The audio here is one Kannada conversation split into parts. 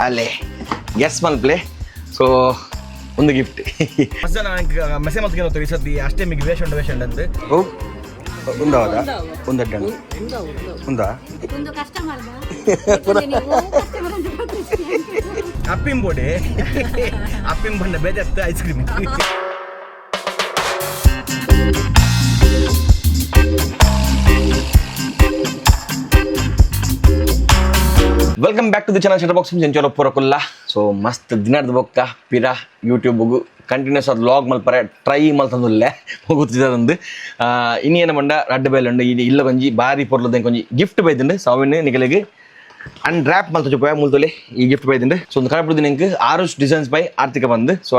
ಅಲ್ಲೇ ಗೆಸ್ ಮಲ್ಪ್ಲೆ ಸೊ ಒಂದು ಗಿಫ್ಟ್ ಫಸ್ಟ್ ನನಗೆ ಮೆಸೇಜ್ ಮಾಡ್ತೀನಿ ಗೊತ್ತು ಈ ಸತಿ ಅಷ್ಟೇ ಮಿಗ್ ವೇಷಂಡ್ ಅಂತ ಓ ఉందావదా ఉందడ్డాను ఉందా ಅಪ್ಪಿಂಬೋಡೆ ಅಪ್ಪಿಂಬಣ್ಣ ಬೇಜಾರ್ತು ice cream welcome back to the channel shutter box ಜಂಚೋರ ಪೂರಕುಲ್ಲ ಸೊ ಮಸ್ತ್ ದಿನದ ಬೊಕ್ಕ ಪಿರಾ ಯೂಟ್ಯೂಬ್ಗೂ ಕಂಟಿನ್ಯೂಸ್ ಅದು ಲಾಗ್ ಮಲ್ಪರೆ ಟ್ರೈ ಮಲ್ತಂದುಲ್ಲೆ ಹೋಗುತ್ತಿದ್ದೊಂದು ಇನ್ನೇನು ಮಂಡ ರಡ್ಡು ಬೇಲುಂಡು ಇಲ್ಲ ಕೊಂಚಿ ಬಾರಿ ಪೊರ್ಲದ ಕೊಂಚಿ ಗಿಫ್ಟ್ ಬೈದಿಂಡು ಸಾವಿನ ನಿಗಲಿಗೆ ಅನ್ರ್ಯಾಪ್ ಮಲ್ತ ಚುಪ್ಪ ಮುಲ್ತೊಲೆ ಈ ಗಿಫ್ಟ್ ಬೈದಿಂಡು ಸೊ ಒಂದು ಕಡಪುದು ನಿಂಗೆ ಆರುಷ್ ಡಿಸೈನ್ಸ್ ಬೈ ಆರ್ಥಿಕ ಬಂದು ಸೊ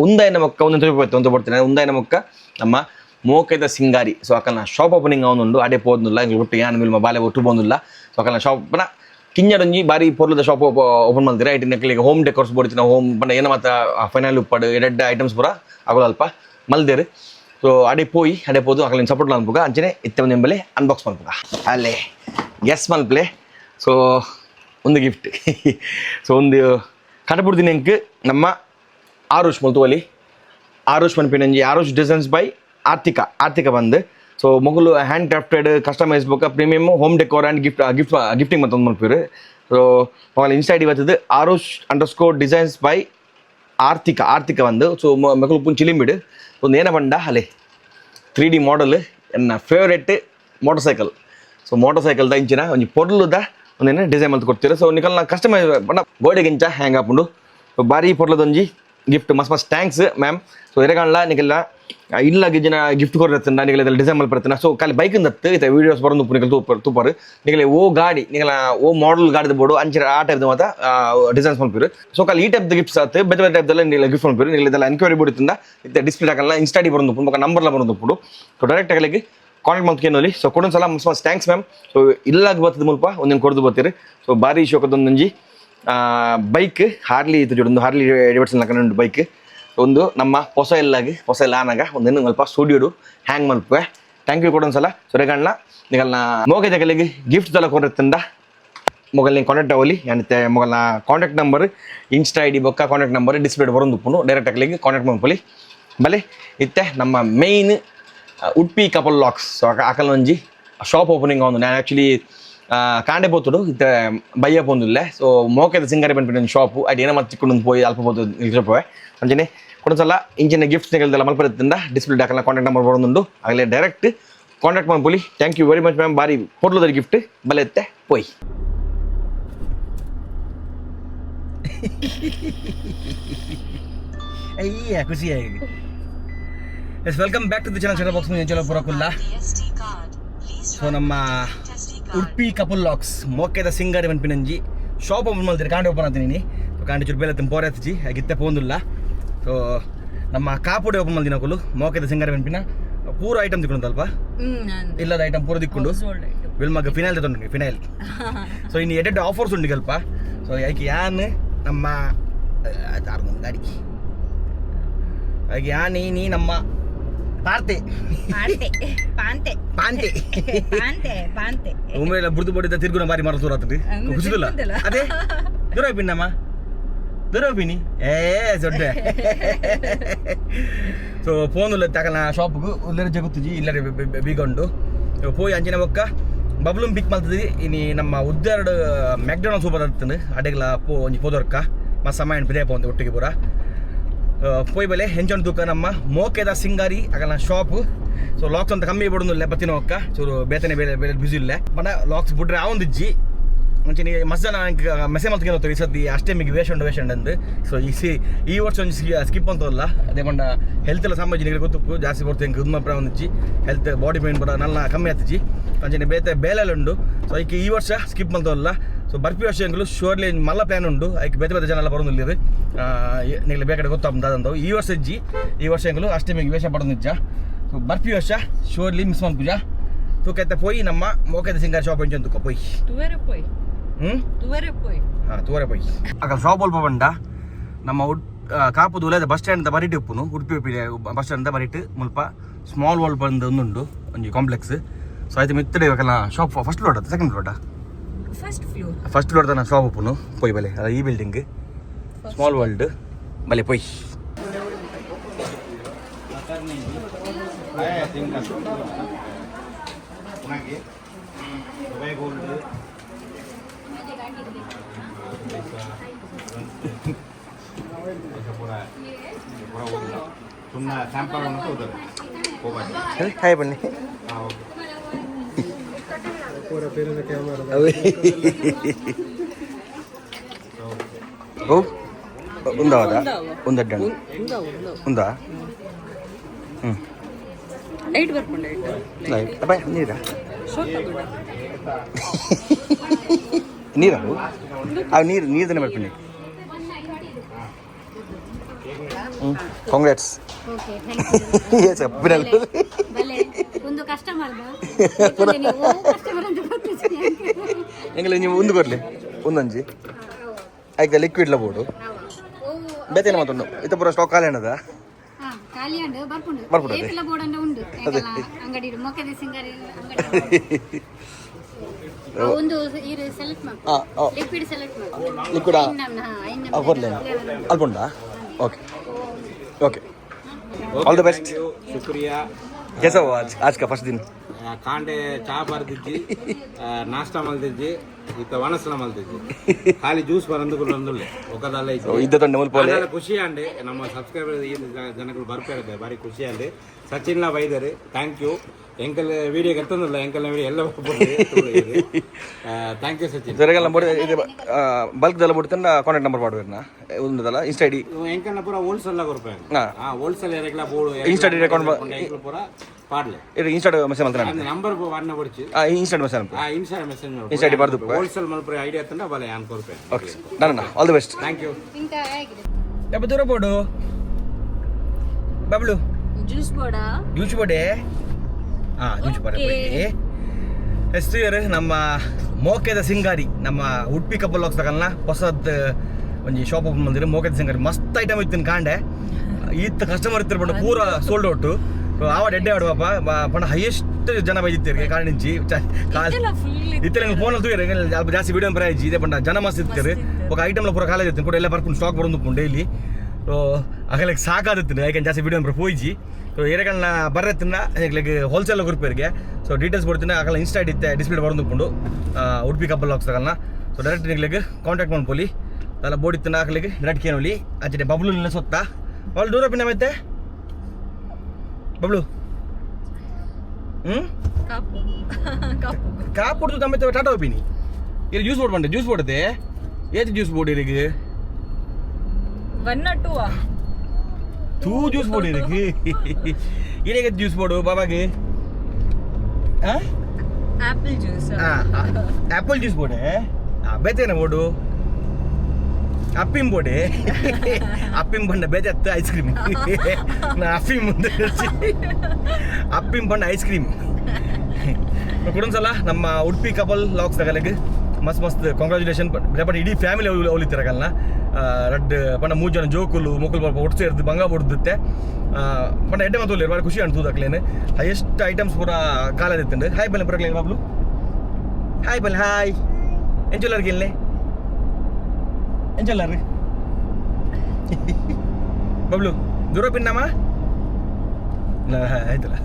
ಉಂದಾಯಿನ ಮೊಕ್ಕ ಒಂದೊಂದು ಚುಪ್ಪ ಒಂದು ಬರ್ತೀನಿ ಉಂದಾಯಿನ ಮೊಕ್ಕ ನಮ್ಮ ಮೋಕೆದ ಸಿಂಗಾರಿ ಸೊ ಅಕ್ಕನ ಶಾಪ್ ಓಪನಿಂಗ್ ಅವನುಂಡು ಅಡೆ ಪೋದಿಲ್ಲ ಇಂಗ್ಲು ಒಟ್ಟು ಯಾನು ಮಿಲ್ಮ ಬಾಲೆ ಒಟ್ಟು ಬಂದಿಲ್ಲ ಸೊ ಅಕ್ಕನ ಶಾಪ್ನ ಕಿಂಜಡೊಂಜಿ ಬಾರಿ ಪೊರ್ಲದ ಶಾಪ್ ಓಪನ್ ಮಾಡ್ತೀರಾ ಐಟಿ ನೆಕ್ಲಿಗೆ ಹೋಮ್ ಡೆಕೋರ್ಸ್ ಬೋಡ್ತಿನ ಹೋಮ್ ಪಂಡ ಏನ ಮಾತ್ರ ಫೈನಲ್ ಉಪ್ಪಡು ಎಡ್ಡ ಐಟಮ್ಸ್ ಪೂರ ಆಗೋಲ್ಲ ಅಲ್ಪ ಮಲ್ದೇರು ಸೊ ಅಡೆ ಪೋಯಿ ಅಡೆ ಪೋದು ಅಕ್ಕಲಿನ ಸಪೋರ್ಟ್ ಮಲ್ಪುಗ ಅಂಚನೆ ಇತ್ತೆ ಒಂದು ಎಂಬಲೆ ಅನ್ಬಾಕ್ಸ್ ಮಲ್ಪುಗ ಅಲ್ಲೇ ಗೆಸ್ ಮಲ್ಪ್ಲೆ ಸೊ ಒಂದು ಗಿಫ್ಟ್ ಸೊ ಒಂದು ಕಟಪುಡ್ದಿನ ಎಂಕ್ ನಮ್ಮ ಆರುಷ್ ಮಲ್ತುವಲಿ ಆರುಷ್ ಮನ್ಪಿನಂಜಿ ಆರುಷ್ ಡಿಸೈನ್ಸ್ ಬೈ ಆರ್ಥಿಕ ಬಂದು ಸೊ ಮೊಗಲು handcrafted customize book premium home decor and gifting ಮತ್ತೊಂದು ಮಲ್ಪಿರು ಸೊ ಮೊಗಲು ಇನ್ಸ್ಟೈಡ್ ಇವತ್ತದು Arush underscore designs by Arthika ಬಂದು ಸೊ ಮೊಗಲು ಉಪ್ಪು ಚಿಲಿಂಬಿಡು ಒಂದು ಏನ ಬಂಡ ಅಲ್ಲೇ 3D ಮಾಡಲ್ ನನ್ನ ಫೇವ್ರೆಟ್ ಮೋಟರ್ ಸೈಕಲ್ದ ಇಂಚಿನ ಒಂದು ಪೊರ್ಲುದ ಒಂದೇನು ಡಿಸೈನ್ ಮಲ್ತು ಕೊಡ್ತೀರ ಸೊ ನಿಕಲ್ನ ಕಸ್ಟಮೈಸ್ ಪಂಡ ಗೋಡೆಗಿಂಚ ಹ್ಯಾಂಗ್ ಹಾಕೊಂಡು ಬಾರಿ ಪೊರ್ಲದೊಂಜಿ ಗಿಫ್ಟ್ ಮಸ್ತ್ ಥ್ಯಾಂಕ್ಸ್ ಮ್ಯಾಮ್ ಸೊ ಎರೆಗಾಣ್ಲ ನಿಕಲ್ನ ಇಲ್ಲ ಗಿಜ್ಜಿನ ಗಿಫ್ಟ್ ಕೊಡ್ರತ್ತಂಡ ನಿಗಲ ಡಿಸೈನ್ ಮಲ್ಪರ್ತಾನೆ ಸೊ ಖಾಲಿ ಬೈಕಿಂದ ಇತ್ತೆ ವೀಡಿಯೋಸ್ ಬರೋದು ನಿಕಲ್ ತೂಪರು ನಿಗಲೆ ಓ ಗಾಡಿ ನಿಗಲ ಓ ಮಾಡಲ್ ಗಾಡಿದ ಬೋರ್ಡು ಅಂಚಿರ ಆ ಟೈಪ್ದು ಮಾತ್ರ ಡಿಸೈನ್ಸ್ ಮಲ್ಪಿರು ಸೊ ಖಾಲಿ ಈ ಟೈಪ್ ಗಿಫ್ಟ್ಸ್ ಆಯ್ತು ಬೇರೆ ಬೇರೆ ಟೈಪ್ದೆಲ್ಲ ನಿಗಲ ಗಿಫ್ಟ್ ಮಲ್ಪಿರು ನಿಗಲ ಇದೆಲ್ಲ ಎನ್ಕ್ವೈರಿ ಬೋರ್ಡಿಂದ ಇತ್ತೆ ಡಿಸ್ಪ್ಲೇ ಹಾಕಲ್ಲ ಇನ್ಸ್ಟಾಡಿ ಬರೋದು ಮಕ್ಕ ನಂಬರ್ಲ ಬರೋದು ಸೊ ಡೈರೆಕ್ಟ್ ಆಗಲಿಕ್ಕೆ ಕಾಂಟ್ಯಾಕ್ಟ್ ಮಾಡ್ಕೇನೋಲಿ ಸೊ ಕೊಡೊಂದು ಸಲ ಮಸ್ತ್ ಥ್ಯಾಂಕ್ಸ್ ಮ್ಯಾಮ್ ಸೊ ಇಲ್ಲಾಗ ಬರ್ತದ ಮುಲ್ಪ ಒಂದೇನು ಕೊಡ್ದು ಬರ್ತೀರಿ ಸೊ ಭಾರಿ ಶೋಕದೊಂದೊಂಜಿ ಬೈಕ್ ಹಾರ್ಲಿ ಇದು ಜೋಡೊಂದು ಹಾರ್ಲಿ ಡೇವಿಡ್ಸನ್ ಲಕ್ಕನುಂಡು ಬೈಕ್ ಒಂದು ನಮ್ಮ ಹೊಸ ಎಲ್ಲ ಆನಾಗ ಒಂದೇನು ಸ್ವಲ್ಪ ಸ್ಟುಡಿಯೋಡು ಹ್ಯಾಂಗ್ ಮಲ್ಪೆ ಥ್ಯಾಂಕ್ ಯು ಕೊಡೊಂದು ಸೊ ರೆಗಣ್ಣ ನಿಗಲ್ನ ಮೋಗೆ ಜಗಲಿಗೆ ಗಿಫ್ಟ್ ತಲ ಕೊಡುತ್ತಂದ ಮೊಗಲ್ ನೀವು ಕಾಂಟ್ಯಾಕ್ಟ್ ಆಗಲಿ ಏನಿತ್ತೆ ಮೊಗಲ್ನ ಕಾಂಟ್ಯಾಕ್ಟ್ ನಂಬರ್ ಇನ್ಸ್ಟಾ ID ಬೊಕ್ಕ ಕಾಂಟ್ಯಾಕ್ಟ್ ನಂಬರ್ ಡಿಸ್ಪ್ಲೇ ಬರೋದು ಉಪ್ಪು ಡೈರೆಕ್ಟ್ ಆಗಲಿಗೆ ಕಾಂಟ್ಯಾಕ್ಟ್ ಮಾಡ್ಕೊಳ್ಳಿ ಬಲೆ ಇತ್ತೆ ನಮ್ಮ ಮೇಯ್ನ್ ಉಡುಪಿ ಕಪಲ್ ಲಾಕ್ಸ್ ಸೊ ಆಕಲೊಂಜಿ ಶಾಪ್ ಓಪನಿಂಗ್ ಅವನು ನಾನು ಆ್ಯಕ್ಚುಲಿ ಕಾಂಡೆ ಪೋತುಡು ಇತ್ತೆ ಬಯ್ಯ ಪೋಂದಿಲ್ಲ ಸೊ ಮೋಕೆದ ಸಿಂಗಾರಿ ಬಂದ್ಬಿಟ್ಟು ಶಾಪು ಅದು ಏನೋ ಮತ್ತೆ ಚಿಕ್ಕೊಂಡು ಹೋಗಿ ಅಲ್ಪ ಪೋತು ನಿಲ್ಸೋಪವೆ ಅಂಚನೆ ಕೊಡೊಂದ್ಸಲ ಇಂಚಿನ ಗಿಫ್ಟ್ಸ್ ನಿಗಲ್ದೆಲ್ಲ ಮಲ್ಪರತ್ತಿಂದ ಡಿಸ್ಪ್ಲೇ ಹಾಕಲ್ಲ ಕಾಂಟ್ಯಾಕ್ಟ್ ನಂಬರ್ ಬರೋದು ಆಗಲೇ ಡೈರೆಕ್ಟ್ ಕಾಂಟ್ಯಾಕ್ಟ್ ಮಾಡ್ಕೊಳ್ಳಿ thank you very much ma'am ಬಾರಿ ಕೊಡ್ಲೋದ್ರ ಗಿಫ್ಟ್ ಬಲೆ ಎತ್ತೆ ಪೋಯ್ ಅಯ್ಯ ಖುಷಿಯಾಗಿ yes welcome back to the channel shutter box ಜಂಚೋಲ ಪೂರಕುಲ್ಲ ಸೊ ನಮ್ಮ ಉಡುಪಿ ಕಪಲ್ ಲಾಕ್ಸ್ ಮೋಕೆದ ಸಿಂಗಾರಿ ಮನ್ಪಿನಂಜಿ ಶಾಪ್ ಓಪನ್ ಮಾಡ್ತೀರಿ ಕಾಂಡೆ ಓಪನ್ ಆಗ್ತೀನಿ ಸೊ ಕಾಂಡೆ ಚೂರು ಬೇಲೆ ಪೋರೆ ಹಚ್ಚಿ ಹಾಗಿತ್ತೆ ಪೋಂದಿಲ್ಲ ಸೊ ನಮ್ಮ ಕಾಪುಡೆ ಓಪನ್ ಮಾಡ್ತೀನಿ ಹಾಕಲು ಮೋಕೆದ ಸಿಂಗಾರಿ ಮನ್ಪಿನ ಪೂರ ಐಟಮ್ ತಿಕ್ಕೊಂಡು ಅಲ್ಪ ಇಲ್ಲದ ಐಟಮ್ ಪೂರ ತಿಕ್ಕೊಂಡು ವಿಲ್ಮಗ ಫಿನೈಲ್ ತೊಗೊಂಡು ಫಿನೈಲ್ ಸೊ ಇನ್ನು ಎಡೆಡ್ ಆಫರ್ಸ್ ಉಂಟು ಅಲ್ಪ ಸೊ ಯಾಕೆ ಯಾನ್ ನಮ್ಮ ಗಾಡಿ ಹಾಗೆ ಯಾನಿ ನೀ ನಮ್ಮ ಪಾಂತೆ ಒಮ್ಮೆಲ್ಲ ಬುಡ್ದು ಬಡಿದ ತಿರ್ಗುನ ಬಾರಿ ಮರ ತೋರತ್ರಿ ಖುಷಿದಿಲ್ಲ ಅದೇ ದೂರ ಪಿನ್ನಮ್ಮ ದೂರ ಪಿನಿ ಸೊಡ್ಡೆ ಸೊ ಫೋನ್ ತಗಲ ಶಾಪ್ಗೂ ಉಲ್ಲರ ಜಗುತ್ತುಜಿ ಇಲ್ಲರೆ ಬೀಗೊಂಡು ಪೋಯಿ ಅಂಚಿನ ಬೊಕ್ಕ ಬಬ್ಲುಂ ಪಿಕ್ ಮಾಡ್ತದಿ ಇನಿ ನಮ್ಮ ಉದ್ದಾರಡು ಮ್ಯಾಕ್ಡೊನಾಲ್ಡ್ಸ್ ಸೂಪರ್ ಆಗ್ತದೆ ಅಡೆಗ್ಲ ಒಂಜಿ ಪೋದೊರ್ಕ ಮಸ್ತ್ ಸಮಯ ಪಿದೇ ಪೋಂದೆ ಒಟ್ಟಿಗೆ ಪೂರ ಪೋಯ್ ಬೆಲೆ ಹೆಂಚೊಂದು ತೂಕ ನಮ್ಮ ಮೋಕೆದ ಸಿಂಗಾರಿ ಆಗಲ್ಲ ಶಾಪ್ ಸೊ ಲಾಕ್ಸ್ ಅಂತ ಕಮ್ಮಿ ಬಿಡೋದಿಲ್ಲ ಬತ್ತಿನ ಒಕ್ಕ ಚೂರು ಬೇತನೆ ಬೇರೆ ಬೇರೆ ಬ್ಯುಸಿ ಇಲ್ಲ ಬಣ್ಣ ಲಾಕ್ಸ್ ಬಿಡ್ರೆ ಆ ಒಂದು ಇಜ್ಜಿ ಮುಂಚೆ ಮಸ್ತ್ ಜನ ಮೆಸೇಜ್ ಮಾಡ್ತೀನಿ ಹೋಗ್ತಾರೆ ಈ ಸತಿ ಅಷ್ಟೇ ಮಿಗ್ ವೇಷಂಡ್ ಅಂದು ಸೊ ಈ ವರ್ಷ ಒಂದು ಸ್ಕಿಪ್ ಅಂತಲ್ಲ ಅದೇ ಮಂಡ ಹೆಲ್ತ್ ಎಲ್ಲ ಸಂಬಂಧಿಸಿದ ಗೊತ್ತು ಜಾಸ್ತಿ ಬರ್ತದೆ ಹೆಂಗೆ ಉದ್ಮಪ್ರ ಒಂದಿಚ್ಚಿ ಹೆಲ್ತ್ ಬಾಡಿ ಪೇನ್ ಕೂಡ ನಲ್ಲ ಕಮ್ಮಿ ಆಗ್ತಿಜಿ ಅಂಚನೆ ಬೇಲೆಲ್ಲ ಉಂಡು ಸೊ ಅದಕ್ಕೆ ಈ ವರ್ಷ ಸ್ಕಿಪ್ ಅಂತಲ್ಲ ಸೊ ಬರ್ಪಿ ವರ್ಷ ಹೆಂಗಲು ಶೋರ್ಲಿ ಮಲ್ಲ ಪ್ಲಾನ್ ಉಂಡು ಅದಕ್ಕೆ ಬೇರೆ ಜನ ಎಲ್ಲ ಬರೋದಿಲ್ಲ ನೀವು ಬೇಕಾದ್ರೆ ಗೊತ್ತಾಗ್ತದಂತ ಈ ವರ್ಷ ಹೆಂಗಲು ಅಷ್ಟೇ ಮಿಗ್ ವೇಷ ಪಡೋದು ನಿಜ ಸೊ ಬರ್ಪಿ ವರ್ಷ ಶೋರ್ಲಿ ಮಿಸ್ ಮಾಡಿ ಪೂಜಾ ತೂಕೈತೆ ಪೋಯಿ ನಮ್ಮ ಮೋಕೆದ ಸಿಂಗಾರಿ ಶಾಪ್ ಅಂತ ತೂಕ ಪೋಯ್ ತೂವರೆ ಪೋಯ್ ಆಗ ಶಾಪ್ ಅಲ್ಪ ಬಂಡ ನಮ್ಮ ಕಾಪುದು ಉಲೇದ ಬಸ್ ಸ್ಟ್ಯಾಂಡ್ ಬರಿಟ್ಟು ಉಪ್ಪುನು ಉಡುಪಿ ಬಸ್ ಸ್ಟ್ಯಾಂಡ್ ಬರಿಟ್ಟು ಮುಲ್ಪ ಸ್ಮಾಲ್ ವರ್ಲ್ಡ್ ಬಂದು ಒಂದುಂಡು ಒಂದು ಕಾಂಪ್ಲೆಕ್ಸ್ ಸೊ ಆಯ್ತು ಮಿತ್ತಡೆ ಬೇಕಲ್ಲ shop first floor second floor first floor ತನ ಶಾಪ್ ಓಪನು ಪೋಯ್ ಬಲೆ ಈ ಬಿಲ್ಡಿಂಗ್ ಸ್ಮಾಲ್ ವರ್ಲ್ಡ್ ಬಲೆ ಪೋಯ್ ಹಾಯ್ ಬನ್ನಿ ఉందా ఉందడ్డా ఉందా అబ్బాయి నీరా నీరా అవి నీరు తిన పెట్టుకుని ಕಾಂಗ್ರಾಟ್ಸ್ చెప్పినారు ಎಂಗಲ್ಲ ನೀವು ಮುಂದೆ ಕೊಡ್ಲಿ ಒಂದೊಂಜಿ ಆಯ್ತು ಲಿಕ್ವಿಡ್ಲ ಬೋಡು ಬೇತೇನೆ ಮಾತುಂಡು ಇತ್ತ ಪೂರ ಸ್ಟಾಕ್ ಖಾಲಿ ಏನದ ಬರ್ಪುಡು ಲಿಕ್ವಿಡ್ ಕೊಡ್ಲಿ ಅಲ್ಪುಂಡಾ okay okay all the best शुक्रिया कैसा हुआ आज का फर्स्ट दिन कांडे चा पर दिज्जी नाश्ता मल दिज्जी इत्त वनसला मल दिज्जी खाली ज्यूस बरंदुकुलंदुल्ले ओकदल्ल इज्जी इद्दतो नमल पोले ಖುಷಿ ಅಂಡೆ ನಮ್ಮ ಸಬ್ಸ್ಕ್ರೈಬರ್ ಜನಗಳು ಬರ್ತಾರೆ ಬಾರಿ ಖುಷಿ ಅಂಡೆ ಸಚಿನ್ ವೈದ್ಯರು ಥ್ಯಾಂಕ್ ಯು ಎಂಕಲ್ ವಿಡಿಯೋ ಎತ್ತಂದಿಲ್ಲ ಎಂಕಲ್ ವಿಡಿಯೋ ಎಲ್ಲ ಥ್ಯಾಂಕ್ ಯು ಸಚಿನ್ ಜರಗಲ್ಲ ಇದು ಬಲ್ಕ್ ದಲ್ಲ ಬಿಡ್ತಂಡ ಕಾಂಟ್ಯಾಕ್ಟ್ ನಂಬರ್ ಪಾಡುವೆರ್ನ ಒಂದಲ್ಲ ಇನ್ಸ್ಟಾ ಐಡಿ ಎಂಕಲ್ನ ಪೂರ ಹೋಲ್ಸೇಲ್ ಕೊರ್ಪೆ ಹೋಲ್ಸೇಲ್ ಏರೆಗ್ಲ ಬೋರ್ಡ್ ಇನ್ಸ್ಟಾ ಐಡಿ ಅಕೌಂಟ್ ಪೂರ ಪಾಡ್ಲೆ ಇದು ಇನ್ಸ್ಟಾ ಮೆಸೇಜ್ ಮಾಡ್ತಾನೆ ನಂಬರ್ ವಾಡ್ನ ಬಡ್ಚಿ insta message insta message insta ID ಬರ್ದು ಹೋಲ್ಸೇಲ್ ಮಲ್ಪುರ ಐಡಿಯಾ ತಂಡ ಬಲೆ ಆನ್ ಕೊರ್ಪೆ okay done all the best thank you ಎಪ್ಪ ದೂರ ಬೋಡು ಬಬ್ಲು ಜ್ಯೂಸ್ ಬೋಡಾ ಜ್ಯೂಸ್ ಬೋಡೆ ಜ್ಯೂಸ್ ಬೋಡೆ ಎಷ್ಟು ಇಯರ್ ನಮ್ಮ ಮೋಕೆದ ಸಿಂಗಾರಿ ನಮ್ಮ ಉಡುಪಿ ಕಬ್ಬಲ್ ಹೋಗ್ತಕಲ್ನ ಹೊಸದ್ ಒಂಜಿ ಶಾಪ್ ಓಪನ್ ಮಾಡಿದ್ರೆ ಮೋಕೆದ ಸಿಂಗಾರಿ ಮಸ್ತ್ ಐಟಮ್ ಇತ್ತಿನ ಕಾಂಡೆ ಈತ ಕಸ್ಟಮರ್ ಇರ್ತಿರ್ಬಂಡು ಪೂರ ಸೋಲ್ಡ್ ಔಟ್ ಆವ ಡೆಡ್ಡೆ ಆಡು ಪಾಪ ಪಂಡ ಹೈಯೆಸ್ಟ್ ಜನ ಬೈದಿರ್ತೀರಿ ಕಾಣಿಂಚಿ ಇತ್ತಲ್ಲ ಫೋನಲ್ಲಿ ತೂಯರು ಅಲ್ಪ ಜಾಸ್ತಿ ವಿಡಿಯೋ ಬರಾಯಿಜಿ ಇದೆ ಪಂಡ ಜನ ಮಸ್ತ್ ಇರ್ತೀರಿ ఒక ಐಟಮ್ಲ ಪೂರ ಕಾಲೇಜ್ ಇರ್ತೀನಿ ಕೂಡ ಎಲ್ಲ ಬರ್ಕೊಂಡು ಸ್ಟಾಕ್ ಬರೋದು ಡೈಲಿ ಅಗಲಿಗೆ ಸಾಕಾದಿತ್ತು ಯಾಕೆ ಜಾಸ್ತಿ ವಿಡಿಯೋ ಬರ ಹೋಯ್ಜಿ ಏರೆಗಳನ್ನ ಬರ್ರತ್ತಿನ ಹೇಗೆ ಹೋಲ್ಸೇಲ್ ಗ್ರೂಪರಿಗೆ ಸೊ ಡೀಟೇಲ್ಸ್ ಕೊಡ್ತೀನಿ ಆಗಲ್ಲ ಇನ್ಸ್ಟಾ ಇತ್ತೆ ಡಿಸ್ಪ್ಲೇ ಬರೋದುಕೊಂಡು ಉಡುಪಿ ಕಬ್ಬಲ್ ಹೋಗ್ತಾಗಲ್ಲ ಸೊ ಡೈರೆಕ್ಟ್ ನಿಗ್ಲಿಗೆ ಕಾಂಟ್ಯಾಕ್ಟ್ ಮಾಡ್ಕೊಳ್ಳಿ ಅಲ್ಲ ಬೋರ್ಡ್ ಇತ್ತಿನ ಹಾಕ್ಲಿಕ್ಕೆ ಡೈರೆಕ್ಟ್ ಕೇಳಿ ಆಚೆ ಬಬ್ಲು ನಿಲ್ಲ ಸೊತ್ತ వాళ్ళు ದೂರ ಪಿನ್ನ ಮತ್ತೆ ಬಬ್ಲು ಕಾಪು ಕೊಡ್ತು ತಮ್ಮ ಟಾಟಾ ಒಪ್ಪಿನಿ ಇಲ್ಲಿ ಜ್ಯೂಸ್ ಬೋರ್ಡ್ ಬಂದೆ ಜ್ಯೂಸ್ ಬೋರ್ಡ್ ಏತಿ ಜ್ಯೂಸ್ ಬೋರ್ಡ್ ಇರಿಗೆ 1 or 2 तू जूस बोर्ड इरकी इरेगे जूस बोर्ड बाबा के apple juice apple juice board है बेते ना बोर्ड अप्पिम बोर्ड है अप्पिम बंड बेते अत्त आइसक्रीम ना अप्पिम अप्पिम बंड आइसक्रीम ಕೊಡೊಂದ್ಸಲ ನಮ್ಮ ಉಡುಪಿ ಕಪಲ್ ಲಾಕ್ಸ್ ತಗಲಿಗೆ ಮಸ್ತ್ ಮಸ್ತ್ ಕಾಂಗ್ರಾಚುಲೇಷನ್ ಬಟ್ ಇಡೀ ಫ್ಯಾಮಿಲಿ ಅವಲಿತ್ತಿರಗಲ್ನ ರಡ್ ಪಂಡ 3 ಜನ ಜೋಕುಲು ಮೊಕಲ್ ಬರ್ಪ ಒಟ್ಟು ಸೇರ್ದು ಬಂಗ ಹೊಡ್ದುತ್ತೆ ಪಂಡ ಎಡ್ಡೆ ಮಾತೋಲಿ ಬಾರಿ ಖುಷಿ ಅನ್ಸೋದು ಅಕ್ಲೇನು ಹೈಯೆಸ್ಟ್ ಐಟಮ್ಸ್ ಪೂರ ಕಾಲದಿತ್ತಂಡು ಹಾಯ್ ಬಲ್ಲೆ ಬರಕ್ಲೇನು ಬಾಬ್ಲು ಹಾಯ್ ಬಲ್ಲೆ ಹಾಯ್ ಎಂಚೊಲ್ಲರ್ಗೆ ಇಲ್ಲೇ ಎಂಚೊಲ್ಲರ್ರಿ ಬಾಬ್ಲು ದೂರ ಪಿನ್ನಮ್ಮ ಆಯ್ತಲ್ಲ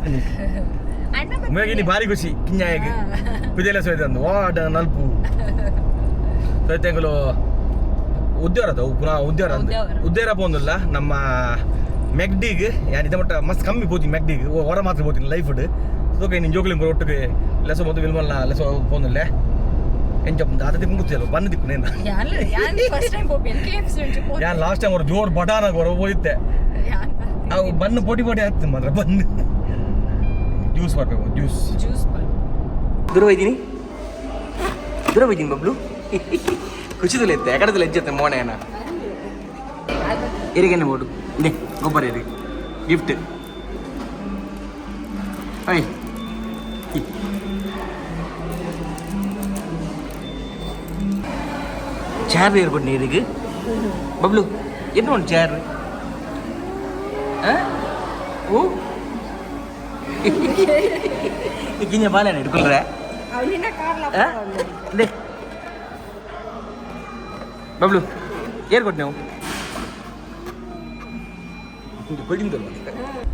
ಮೇಗಿನಿ ಭಾರಿ ಖುಷಿ ಕಿಂಜಾಯಿಗೆ ಪಿದೆಲ್ಲ ಸೋಯ್ತಂದು ವಾಡ ನಲ್ಪು ಸೋಯ್ತೆಂಗಲು ಉದ್ಯೋಗ ಪುನಃ ಉದ್ಯೋಗ ಪೋಂದಿಲ್ಲ ನಮ್ಮ ಮೆಗ್ಡಿಗೆ ಯಾನ್ ಇದ ಮಟ್ಟ ಮಸ್ತ್ ಕಮ್ಮಿ ಪೋತಿ ಮೆಗ್ಡಿಗೆ ಹೊರ ಮಾತ್ರ ಪೋತೀನಿ ಲೈಫ್ ಅದಕ್ಕೆ ನೀನು ಜೋಗ್ಲಿಂಗ್ ಒಟ್ಟಿಗೆ ಲೆಸ ಮೊದಲು ವಿಲ್ಮಲ್ಲ ಲೆಸ ಪೋಂದಿಲ್ಲ ಎಂಜಪ್ಪ ಅದ ದಿಕ್ಕು ಗೊತ್ತಿಲ್ಲ ಬನ್ನ ದಿಕ್ಕು ನೇನ ಯಾನ್ ಲಾಸ್ಟ್ ಟೈಮ್ ಅವ್ರು ಜೋರ್ ಬಟಾನಾಗ ಹೊರ ಹೋಗಿದ್ದೆ ಅವು ಬನ್ನು ಪೋಟಿ ಆಗ್ತೀನಿ ಮಾತ್ರ ಬನ್ನು ಜ್ಯೂಸ್ ಮಾಡಬೇಕು ಜ್ಯೂಸ್ ದೂರ ಹೋಯ್ತೀನಿ ಬಬ್ಲು ಖುಷಿದಲ್ಲ ಇತ್ತೆ ಯಾಕಡದಲ್ಲಿ ಹೆಜ್ಜತ್ತೆ ಮೋನೆನ ಎರಿಗೇನೆ ಬೋಡು ಇದೆ ಗೊಬ್ಬರ ಎರಿ ಗಿಫ್ಟ್ ಐ ಚೇರ್ ಏರ್ಬಿಟ್ಟು ನೀರಿಗೆ ಬಬ್ಲು ಏನು ಒಂದು ಚೇರ್ ಓ ಕಿಂಜ ಬಾಲೆನ ಹಿಡ್ಕೊಳ್ರೆ ಬಬ್ಲು ಏರ್ ಕೊಟ್ಟು ನಾವು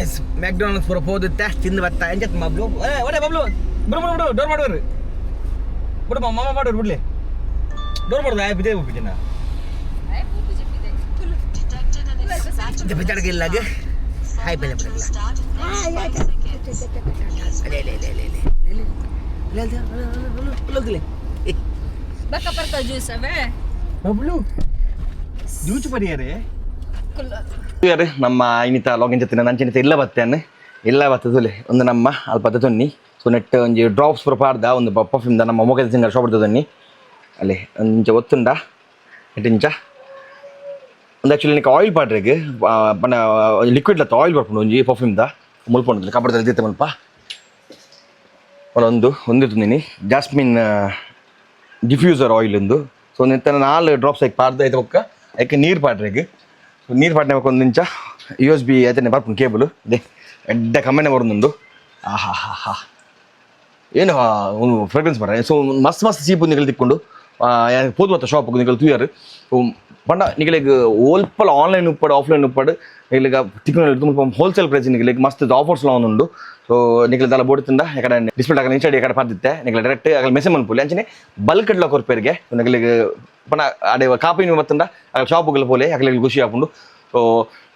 ಎಸ್ ಮ್ಯಾಕ್ಡೊನಾಲ್ಡ್ಸ್ ಪೂರ ಹೋದ ಟೆಸ್ಟ್ ತಿಂದು ಬರ್ತಾ ಎಂಜತ್ ಬಬ್ಲು ಒಡೆ ಬಬ್ಲು ಬಿಡು ಬಿಡು ಬಿಡು ಡೋರ್ ಮಾಡೋರು ಬಿಡು ಮಾಮ ಮಾಡೋರು ಬಿಡ್ಲಿ ಡೋರ್ ಮಾಡೋದು ಆಯ್ತು ಇದೇ ಹೋಗ್ಬಿಟ್ಟಿನ ಬಿದ್ದಾಡಗಿಲ್ಲ ಹಾಯ್ ಬೆಲೆ ಬಿಡಲ್ಲ Baka perka juice abe. Bablu juice ಪರಿಯಾರೆ ಯಾರು ನಮ್ಮ ಇನ್ನಿತ ಲಾಗಿನ್ ಜೊತೆ ನಂಚಿನಿತ ಇಲ್ಲ ಬತ್ತೇನೆ ಇಲ್ಲ ಬತ್ತದಲ್ಲಿ ಒಂದು ನಮ್ಮ ಅಲ್ಪ ತೊನ್ನಿ ಸೊ ನೆಟ್ ಒಂಜಿ ಡ್ರಾಪ್ಸ್ ಪೂರ ಪಾಡ್ದ ಒಂದು ಪರ್ಫ್ಯೂಮ್ದ ನಮ್ಮ ಮೊಗದ ಸಿಂಗರ್ ಶಾಪ್ ತೊನ್ನಿ ಅಲ್ಲಿ ಒಂಚ ಒತ್ತುಂಡ ಎಟ್ಟಿಂಚ ಒಂದು ಆ್ಯಕ್ಚುಲಿ ನಿಕ್ಕೆ ಆಯಿಲ್ ಪಾಡ್ರೆಗೆ ಪನ ಲಿಕ್ವಿಡ್ ಲತ್ತ ಆಯಿಲ್ ಬರ್ಪುಂಡು ಒಂಜಿ ಪರ್ಫ್ಯೂಮ್ದ ಮುಲ್ಪೊಂಡು ಕಬ್ಬಡದಲ್ಲಿ ದಿತ್ತೆ ಮಲ್ಪ ಒಂದಿತ್ತು ನೀನು ಜಾಸ್ಮಿನ್ ಡಿಫ್ಯೂಸರ್ ಆಯಿಲ್ ಒಂದು ಸೊ ನೆತ್ತನ 4 ಡ್ರಾಪ್ಸ್ ಆಯ್ಕೆ ಪಾಡ್ದು ಆಯ್ತು ಒಕ್ಕ ಆಯ್ಕೆ ನೀರು ಪಾಡ್ರೆಗೆ ಸೊ ನೀರು ಪಾಡ್ನೆ ಒಂದು ಇಂಚ USB ಆಯ್ತಾನೆ ಬರ್ಪುಂಡು ಕೇಬಲ್ ಅದೇ ಎಡ್ಡ ಕಮ್ಮೆನೆ ಬರೋದೊಂದು ಆಹಾ ಏನು ಒಂದು ಫ್ರೆಗ್ರೆನ್ಸ್ ಬರ ಸೊ ಮಸ್ತ್ ಸೀಪು ನಿಗಲು ತಿಕ್ಕೊಂಡು ಪೋದು ಮತ್ತ ಶಾಪ್ ನಿಗಲು ತೂಯಾರು ಪಂಡ ನಿಗಲಿಗೆ ಓಲ್ಪಲ್ ಆನ್ಲೈನ್ ಉಪ್ಪಾಡು ಆಫ್ಲೈನ್ ಉಪ್ಪಾಡು ನಿಗಲಿಗೆ ತಿಕ್ಕೊಂಡು ತುಂಬ ಹೋಲ್ಸೇಲ್ ಪ್ರೈಸ್ ನಿಗಲಿಗೆ ಮಸ್ತ್ ಆಫರ್ಸ್ ಉಂಡು ಸೊ ನಿಗಲ ದಲ ಬೋಡುತ್ತಿಂದ ಯಾಕಡೆ ಡಿಸ್ಪ್ಲೇ ಆಗ ಇನ್ಸ್ಟಾಡಿ ಯಾಕಡೆ ಪಾದಿತ್ತೆ ನಿಗಲ ಡೈರೆಕ್ಟ್ ಆಗ ಮೆಸೇಜ್ ಮನ್ಪುಲಿ ಅಂಚನೆ ಬಲ್ಕ್ ಇಡ್ಲ ಕೊರ್ಪೇರಿಗೆ ನಿಗಲಿಗೆ ಪಣ ಅಡೆ ಕಾಪಿ ಮತ್ತಂಡ ಆಗ ಶಾಪ್ಗಳು ಪೋಲೆ ಯಾಕಲಿಗೆ ಖುಷಿ ಹಾಕೊಂಡು ಸೊ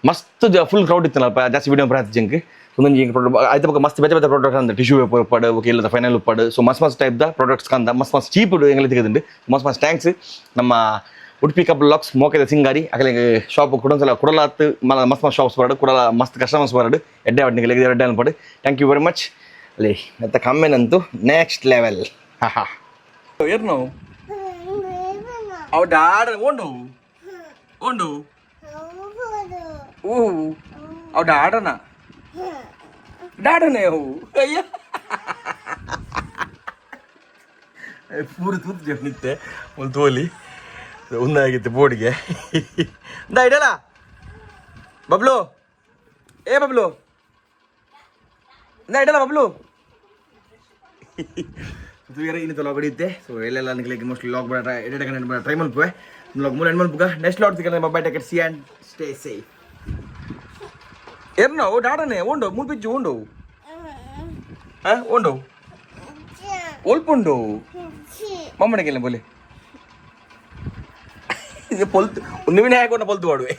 ಮಸ್ತ್ ಫುಲ್ ಕ್ರೌಡ್ ಇತ್ತನಲ್ಪ ಜಾಸ್ತಿ ವಿಡಿಯೋ ಪ್ರಾಂತ ಜಂಕ್ ಒಂದೊಂದು ಆಯ್ತು ಬಗ್ಗೆ ಮಸ್ತ್ ಬೇರೆ ಬೇರೆ ಪ್ರಾಡಕ್ಟ್ ಅಂದ ಟಿಶ್ಯೂ ಪೇಪರ್ ಉಪ್ಪಾಡು ಓಕೆ ಇಲ್ಲದ ಫೈನಲ್ ಉಪ್ಪಾಡು ಸೊ ಮಸ್ತ್ ಟೈಪ್ ದ ಪ್ರಾಡಕ್ಟ್ಸ್ ಕಂದ ಮಸ್ತ್ ಚೀಪ್ ಎಂಗ್ಲ ತೆಗೆದುಂಡು ಮಸ್ತ್ ಥ್ಯಾಂಕ್ಸ್ ನಮ್ಮ ಉಡುಪಿ ಕಬ್ಬಲ್ ಲಾಕ್ಸ್ ಮೋಕೆದ ಸಿಂಗಾರಿ ಅಕಲಿಗೆ ಶಾಪ್ ಕೊಡೊಂದ್ಸಲ ಕೊಡಲಾತ್ ಮಸ್ತ್ ಶಾಪ್ಸ್ ಬರಡು ಕೊಡಲ ಮಸ್ತ್ ಕಸ್ಟಮರ್ಸ್ ಬರಡು ಎಡ್ಡೆ ಒಟ್ಟಿಗೆ ಎಡ್ಡೆ ಅನ್ಪಡು ಥ್ಯಾಂಕ್ ಯು ವೆರಿ ಮಚ್ ಅಲ್ಲಿ ಮತ್ತೆ ಕಮ್ಮೆನಂತೂ ನೆಕ್ಸ್ಟ್ ಲೆವೆಲ್ ಹಾ ಏನು ನಾವು ಅವು ಡಾಡ ಓಂಡು ಓಹ್ ಅವು ಡಾಡನ ಡಾಡನೆ ಅವು ಅಯ್ಯ ಪೂರ ತೂತು ನಿತ್ತೆ ಒಂದು ತೋಲಿ ಒಂದಾಗಿತ್ತು ಬೋರ್ಡ್ಗೆ ಇಂದ ಇಡಲ್ಲ ಬಬ್ಲು ಬಬ್ಲು ಇಂದ ಇಡಲ್ಲ ಬಬ್ಲು ಇನ್ನಿತ ಲಾಗ್ ಹೊಡಿಯುತ್ತೆ ಸೊ ಎಲ್ಲೆಲ್ಲ ನಿಮಗೆ ಮೋಸ್ಟ್ಲಿ ಲಾಗ್ ಬೇಡ ಎಡೆ ಟ್ರೈ ಮಲ್ಪುವೆ ಲಾಗ್ 3 ಎಂಡ್ ಮಲ್ಪುಗ ನೆಕ್ಸ್ಟ್ ಲಾಗ್ ಸಿಗಲ್ಲ ಮೊಬೈಲ್ ಟೇಕ್ ಸಿ ಆ್ಯಂಡ್ ಸ್ಟೇ ಸೇಫ್ ಏರ್ನೋ ಡಾಡನೆ ಉಂಡು ಮುಲ್ಪಿಜ್ಜು ಉಂಡು ಉಂಡು ಒಲ್ಪುಂಡು ಮಮ್ಮನಿಗೆಲ್ಲ ಬೋಲಿ ಇದು ಪೊಲ್ತು ಒಂದು ನಿಮಿಷ ಹಾಕೊಂಡು ಪೊಲ್ತು ಮಾಡುವೆ